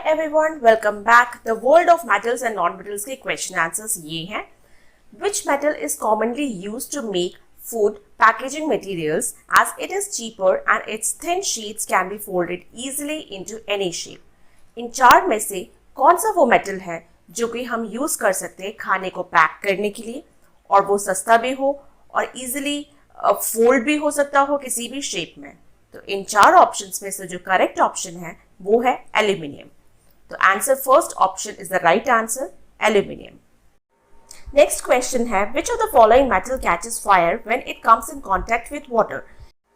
everyone, welcome back. The world of metals and non-metals के question answers ये हैं. Which metal is commonly used to make food packaging materials as it is cheaper and its thin sheets can be folded easily into any shape? इन चार में से कौन सा वो metal है जो कि हम यूज कर सकते हैं खाने को पैक करने के लिए और वो सस्ता भी हो और इजीली फोल्ड भी हो सकता हो किसी भी शेप में? तो इन चार ऑप्शंस में से जो करेक्ट ऑप्शन है वो है एल्यूमिनियम. तो answer first option is the right answer, aluminium. Next question है which of the following metal catches fire when it comes in contact with water?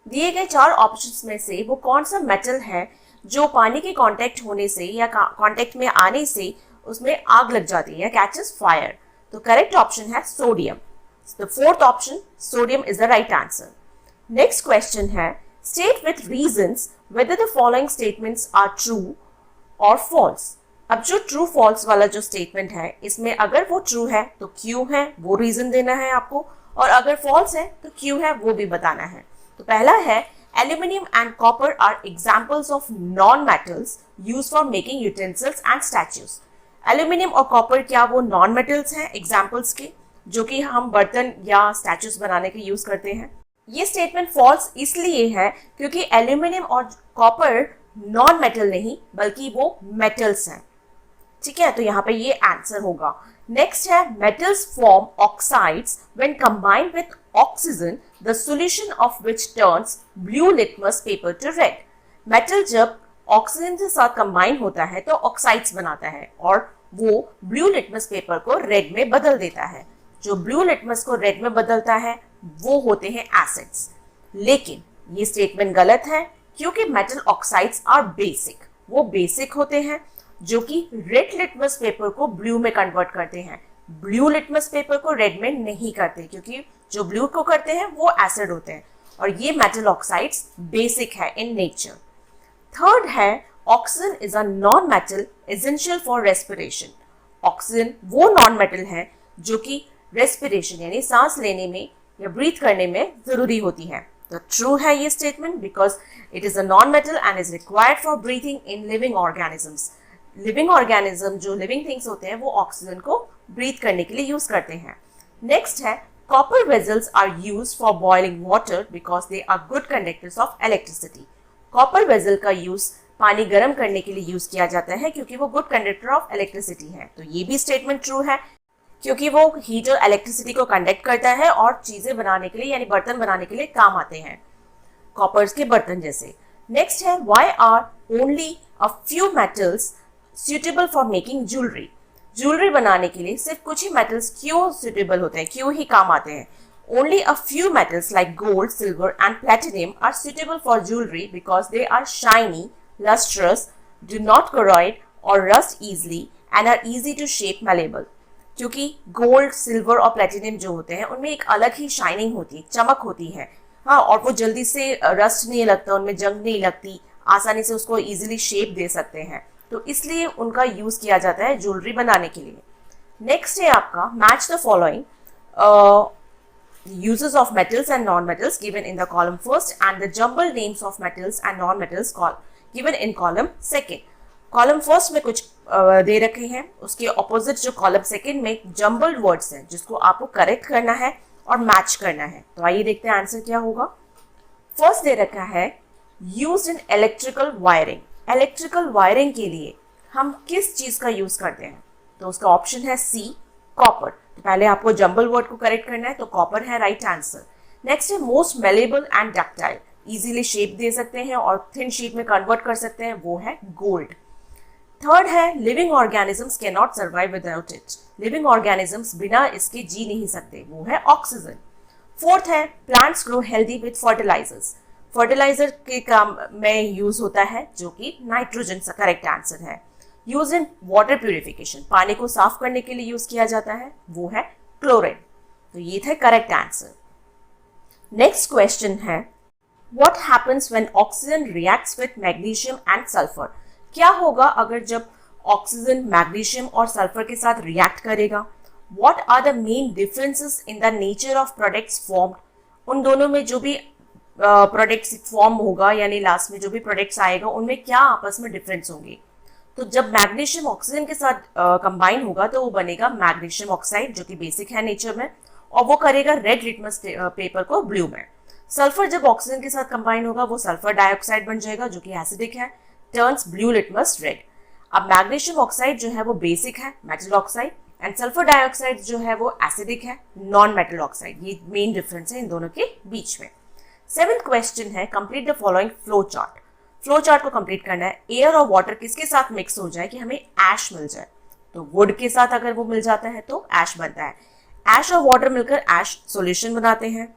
दिए गए चार ऑप्शंस में से वो कौन सा मेटल है जो पानी के कांटेक्ट होने से या कांटेक्ट में आने से उसमें आग लग जाती है या कैचेस फायर? तो करेक्ट ऑप्शन है sodium. The fourth option sodium is the right answer. Next question है state with reasons whether the following statements are true or false. अब जो true false वाला जो statement है इसमें अगर वो true है तो क्यों है वो reason देना है आपको, और अगर false है तो क्यों है वो भी बताना है. तो पहला है aluminium and copper are examples of non-metals used for making utensils and statues. Aluminium और copper क्या वो non-metals हैं examples के जो कि हम बर्तन या statues बनाने के यूज करते हैं? ये स्टेटमेंट फॉल्स इसलिए है क्योंकि एल्यूमिनियम और कॉपर नॉन मेटल नहीं बल्कि वो मेटल्स हैं. ठीक है, तो यहाँ पे ये आंसर होगा. नेक्स्ट है metals form oxides when combined with oxygen the solution of which turns blue litmus paper two red. Metal जब ऑक्सीजन के साथ कंबाइन होता है तो ऑक्साइड्स बनाता है और वो ब्लू लिटमस पेपर को रेड में बदल देता है. जो ब्लू लिटमस को रेड में बदलता है वो होते हैं एसिड्स. लेकिन ये स्टेटमेंट गलत है क्योंकि मेटल ऑक्साइड्स आर बेसिक. वो बेसिक होते हैं जो कि रेड लिटमस पेपर को ब्लू में कन्वर्ट करते हैं. ब्लू लिटमस पेपर को रेड में नहीं करते क्योंकि जो ब्लू को करते हैं वो एसिड होते हैं और ये मेटल ऑक्साइड्स बेसिक है इन नेचर. थर्ड है oxygen is a non metal essential for respiration. Oxygen वो नॉन मेटल है जो कि रेस्पिरेशन यानी सांस लेने में या ब्रीथ करने में जरूरी होती है. तो ट्रू है ये statement because it is a non metal and is required for breathing in living organisms. Living organism जो लिविंग थिंग्स होते हैं वो ऑक्सीजन को ब्रीथ करने के लिए यूज करते हैं. नेक्स्ट है copper vessels are use for boiling water because they are good conductors of electricity. Copper vessel का यूज पानी गर्म करने के लिए यूज किया जाता है क्योंकि वो गुड कंडक्टर ऑफ इलेक्ट्रिसिटी है. तो ये भी स्टेटमेंट ट्रू है क्योंकि वो हीट और इलेक्ट्रिसिटी को कंडक्ट करता है और चीजें बनाने के लिए यानी बर्तन बनाने के लिए काम आते हैं कॉपर्स के बर्तन जैसे. नेक्स्ट है why are only a few metals suitable for making jewellery. Jewellery बनाने के लिए सिर्फ कुछ ही मेटल्स क्यों सुटेबल होते हैं, क्यों ही काम आते हैं? Only a few metals like gold, silver and platinum are suitable for jewellery because they are shiny, lustrous, do not corrode और rust easily and are easy to shape malleable. क्योंकि gold, silver और platinum जो होते हैं उनमें एक अलग ही shining होती है, चमक होती है. हाँ, और वो जल्दी से रस्ट नहीं लगता, उनमें जंग नहीं लगती, आसानी से उसको इजीली शेप दे सकते हैं. तो इसलिए उनका यूज किया जाता है ज्वेलरी बनाने के लिए. नेक्स्ट है आपका match the following uses of metals and non-metals given in the column first and the jumbled names of metals and non-metals given in column second. Column first में कुछ दे रखे हैं, उसके ऑपोजिट जो कॉलम सेकंड में jumbled words हैं जिसको आपको करेक्ट करना है और मैच करना है. तो आइए देखते हैं आंसर क्या होगा. फर्स्ट दे रखा है used in electrical wiring. Electrical wiring के लिए हम किस चीज का यूज करते हैं? तो उसका ऑप्शन है सी, कॉपर. तो पहले आपको जम्बल वर्ड को करेक्ट करना है तो कॉपर है राइट आंसर. नेक्स्ट है most malleable and ductile. Easily shape दे सकते हैं और थिन शीट में कन्वर्ट कर सकते हैं, वो है गोल्ड. थर्ड है living organisms can not survive without it. Living organisms बिना इसके जी नहीं सकते, वो है ऑक्सीजन. फोर्थ है plants grow healthy with fertilizers. Fertilizer के काम में यूज होता है जो कि नाइट्रोजन का करेक्ट आंसर है. यूज इन वाटर प्यूरिफिकेशन, पानी को साफ करने के लिए यूज किया जाता है, वो है क्लोरीन. तो ये थे करेक्ट आंसर. नेक्स्ट क्वेश्चन है what happens when oxygen reacts with magnesium and sulphur. क्या होगा अगर जब ऑक्सीजन मैग्नीशियम और सल्फर के साथ रिएक्ट करेगा? What are the main differences in the nature of products formed. उन दोनों में जो भी प्रोडक्ट्स फॉर्म होगा यानी लास्ट में जो भी प्रोडक्ट्स आएगा उनमें क्या आपस में डिफरेंस होंगे? तो जब मैग्नीशियम ऑक्सीजन के साथ कंबाइन होगा तो वो बनेगा मैग्नीशियम ऑक्साइड, जो कि बेसिक है नेचर में, और वो करेगा रेड लिटमस पेपर को ब्लू में। सल्फर जब ऑक्सीजन के साथ कंबाइन होगा वो सल्फर डाइऑक्साइड बन जाएगा, जो कि एसिडिक है, टर्न्स ब्लू लिटमस रेड। अब मैग्नीशियम ऑक्साइड जो है वो बेसिक है, metal oxide, and sulphur dioxide जो है वो एसिडिक है, नॉन मेटल ऑक्साइड। ये मेन डिफरेंस है इन दोनों के बीच में। 7th क्वेश्चन है, complete the following flow chart. Flow chart को कंप्लीट करना है। एयर और वाटर किसके साथ मिक्स हो जाए कि हमें ऐश मिल जाए, तो वुड के साथ अगर वो मिल जाता है तो ऐश बनता है। ऐश और वाटर मिलकर ऐश सॉल्यूशन बनाते हैं,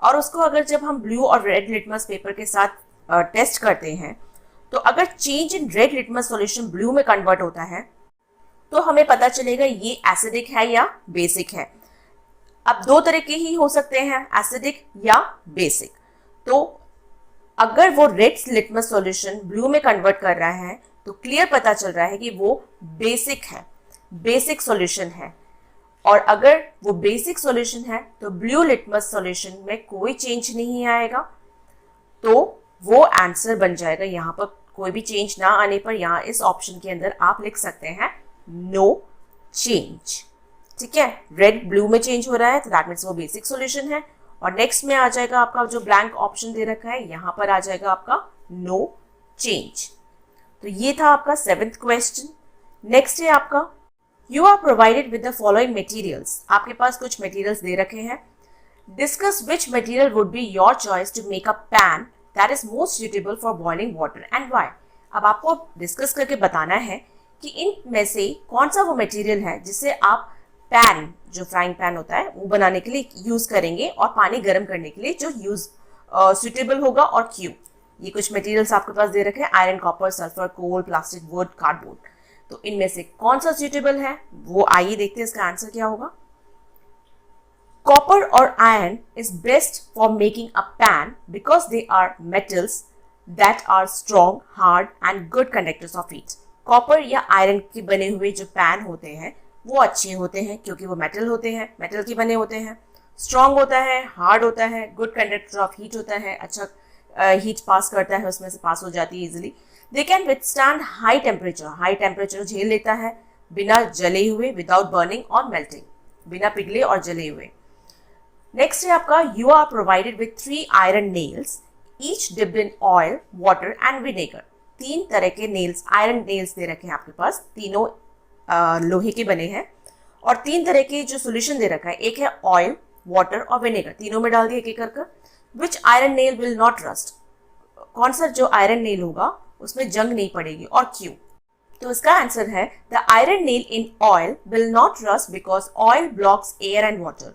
और उसको अगर जब हम ब्लू और रेड लिटमस पेपर के साथ टेस्ट करते हैं तो अगर change in red litmus solution blue में कन्वर्ट होता है तो हमें पता चलेगा ये एसिडिक है या बेसिक है। अब दो तरह के ही हो सकते हैं, एसिडिक या बेसिक। तो अगर वो रेड लिटमस सॉल्यूशन ब्लू में कन्वर्ट कर रहा है तो क्लियर पता चल रहा है कि वो बेसिक है, बेसिक सॉल्यूशन है। और अगर वो बेसिक सॉल्यूशन है तो ब्लू लिटमस सॉल्यूशन में कोई चेंज नहीं आएगा, तो वो आंसर बन जाएगा। यहाँ पर कोई भी चेंज ना आने पर यहाँ इस ऑप्शन के अंदर आप लिख सकते हैं नो चेंज। ठीक है, रेड ब्लू में चेंज हो रहा है तो दैट मीन्स वो बेसिक सॉल्यूशन है। और नेक्स्ट में आ जाएगा आपका जो ब्लैंक ऑप्शन दे रखा है, यहाँ पर आ जाएगा आपका नो चेंज। तो ये था आपका 7th क्वेश्चन। नेक्स्ट है आपका, you are provided with the following materials. आपके पास कुछ मटेरियल्स दे रखे हैं। Discuss which material would be your choice to make a pan that is most suitable for boiling water and why. अब आपको डिस्कस करके बताना है कि इनमें से कौन सा वो मटेरियल है जिससे आप पैन, जो फ्राइंग पैन होता है, वो बनाने के लिए यूज करेंगे और पानी गर्म करने के लिए जो यूज सुटेबल होगा, और क्यों। ये कुछ मटेरियल्स आपके पास दे रखे हैं, iron, copper, sulphur, coal, plastic, wood, cardboard. तो इनमें से कौन सा सुटेबल है वो आइए देखते हैं इसका आंसर क्या होगा। कॉपर और iron is best for making a pan because they are metals that are strong, hard and good conductors of heat. Copper या आयरन के बने हुए जो पैन होते हैं वो अच्छे होते हैं क्योंकि वो मेटल होते हैं, मेटल के बने होते हैं, स्ट्रॉन्ग होता है, हार्ड होता है, गुड कंडक्टर ऑफ हीट होता है, अच्छा हीट पास करता है, उसमें से पास हो जाती है easily. They can withstand high temperature, high temperature झेल लेता है बिना जले हुए, विदाउट बर्निंग और मेल्टिंग, बिना पिघले और जले हुए। नेक्स्ट है आपका, you are provided with 3 iron nails each dipped in oil, water and vinegar. 3 तरह के नेल्स, आयरन नेल्स दे रखे हैं आपके पास, तीनों लोहे के बने हैं, और 3 तरह के जो सोल्यूशन दे रखा है, एक है ऑयल, वाटर और विनेगर, तीनों में डाल दिया एक एक कर। Which iron nail will not rust, कौन सा जो आयरन नेल होगा उसमें जंग नहीं पड़ेगी और क्यों। तो इसका आंसर है the iron nail in oil will not rust because oil blocks air and water.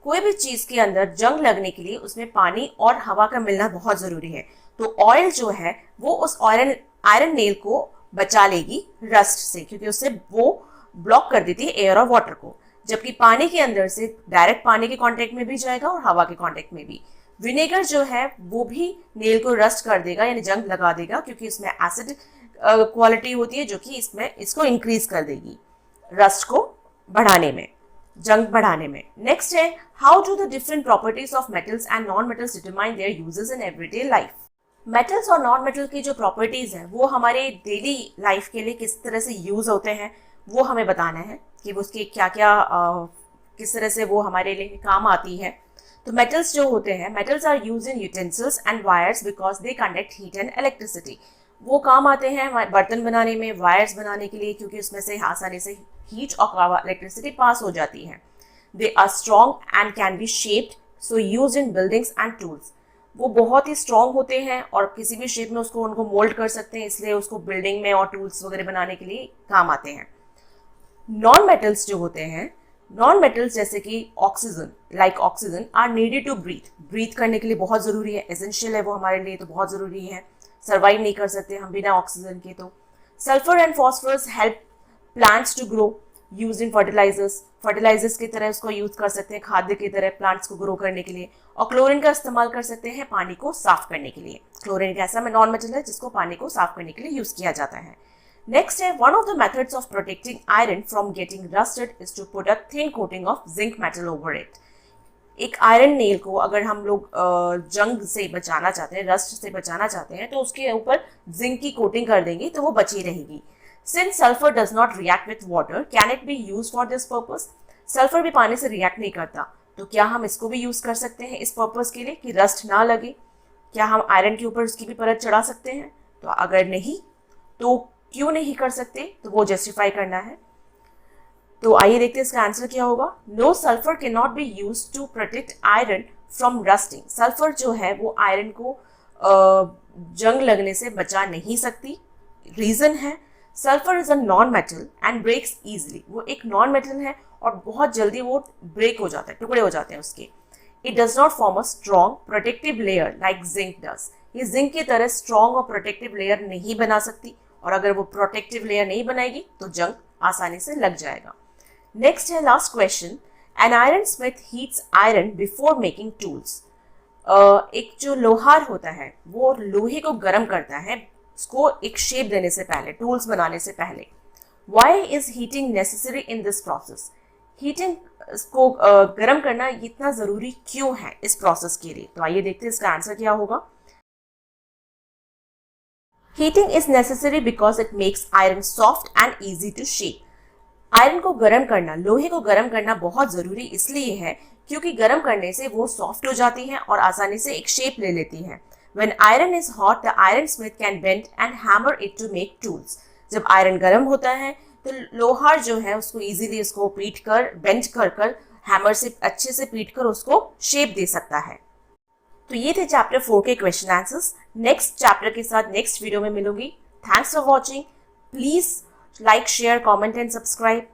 कोई भी चीज के अंदर जंग लगने के लिए उसमें पानी और हवा का मिलना बहुत जरूरी है। तो ऑयल जो है वो उस आयरन नेल को बचा लेगी रस्ट से, क्योंकि उससे वो ब्लॉक कर देती है एयर और वाटर को, जबकि पानी के अंदर से डायरेक्ट पानी के कांटेक्ट में भी जाएगा और हवा के कांटेक्ट में भी। विनेगर जो है वो भी नेल को रस्ट कर देगा, यानी जंग लगा देगा, क्योंकि इसमें एसिड क्वालिटी होती है जो कि इसमें इसको इंक्रीज कर देगी रस्ट को बढ़ाने में, जंग बढ़ाने में। नेक्स्ट है, how do the different properties of metals and non metals determine there uses in everyday life. Metals और नॉन मेटल की जो प्रॉपर्टीज हैं वो हमारे डेली लाइफ के लिए किस तरह से यूज होते हैं वो हमें बताना है कि उसके क्या क्या किस तरह से वो हमारे लिए काम आती है। तो मेटल्स जो होते हैं, metals are use in utensils and wires because they conduct heat and electricity. वो काम आते हैं बर्तन बनाने में, वायर्स बनाने के लिए, क्योंकि उसमें से आसानी से हीट और इलेक्ट्रिसिटी पास हो जाती है। They are strong and can be shaped, so use in buildings and tools. वो बहुत ही स्ट्रॉन्ग होते हैं और किसी भी शेप में उसको उनको मोल्ड कर सकते हैं, इसलिए उसको बिल्डिंग में और टूल्स वगैरह बनाने के लिए काम आते हैं। नॉन मेटल्स जो होते हैं, नॉन मेटल्स जैसे कि oxygen, like oxygen are needed to breathe करने के लिए बहुत ज़रूरी है, एसेंशियल है वो हमारे लिए, तो बहुत ज़रूरी है, सर्वाइव नहीं कर सकते हम बिना ऑक्सीजन के। तो sulphur and phosphorus help plants to grow, use in fertilisers की तरह उसको यूज कर सकते हैं, खाद्य की तरह प्लांट्स को ग्रो करने के लिए। और क्लोरीन का इस्तेमाल कर सकते हैं पानी को साफ करने के लिए। क्लोरीन एक ऐसा नॉन मेटल है जिसको पानी को साफ करने के लिए यूज किया जाता है। नेक्स्ट है, one of the methods of protecting iron from getting rusted is to put a thin coating of zinc metal over it. एक आयरन नेल को अगर हम लोग जंग से बचाना चाहते हैं, रस्ट से बचाना चाहते हैं, तो उसके ऊपर जिंक की कोटिंग कर देंगे तो वो बची रहेगी। Since sulfur does not react with water, can it be used for this purpose? Sulphur भी पानी से रिएक्ट नहीं करता, तो क्या हम इसको भी यूज कर सकते हैं इस पर्पस के लिए कि रस्ट ना लगे? क्या हम आयरन के ऊपर उसकी भी परत चढ़ा सकते हैं? तो अगर नहीं, तो क्यों नहीं कर सकते, तो वो जस्टिफाई करना है। तो आइए देखते हैं इसका आंसर क्या होगा। No, sulphur can not be use to protect iron from rusting. Sulphur जो है वो आयरन को जंग लगने से बचा नहीं सकती। रीजन है, sulphur is a non metal and breaks easily. वो एक नॉन मेटल है और बहुत जल्दी वो ब्रेक हो जाता है, टुकड़े हो जाते हैं उसके। It does not form a strong protective layer like zinc does. ये जिंक की तरह स्ट्रॉन्ग और प्रोटेक्टिव लेयर नहीं बना सकती, और अगर वो प्रोटेक्टिव लेयर नहीं बनाएगी तो जंग आसानी से लग जाएगा। नेक्स्ट है last question, an iron Smith heats iron before making tools. एक जो लोहार होता है वो लोहे को गर्म करता है उसको एक शेप देने से पहले, टूल्स बनाने से पहले। Why is heating necessary in this process? Heating को गर्म करना इतना जरूरी क्यों है इस प्रोसेस के लिए? तो आइए देखते हैं इसका आंसर क्या होगा। Heating is necessary because it makes iron soft and easy to shape. Iron को गर्म करना, लोहे को गर्म करना बहुत जरूरी इसलिए है क्योंकि गर्म करने से वो सॉफ्ट हो जाती है और आसानी से एक शेप ले लेती है। When iron is hot, the iron smith can bend and hammer it to make tools. जब आयरन गर्म होता है तो लोहार जो है उसको इजीली उसको पीट कर, बेंड कर कर, हैमर से अच्छे से पीट कर उसको शेप दे सकता है। तो ये थे चैप्टर 4 के क्वेश्चन आंसर्स। नेक्स्ट चैप्टर के साथ नेक्स्ट वीडियो में मिलूंगी। Thanks for watching. Please like, share, comment and subscribe.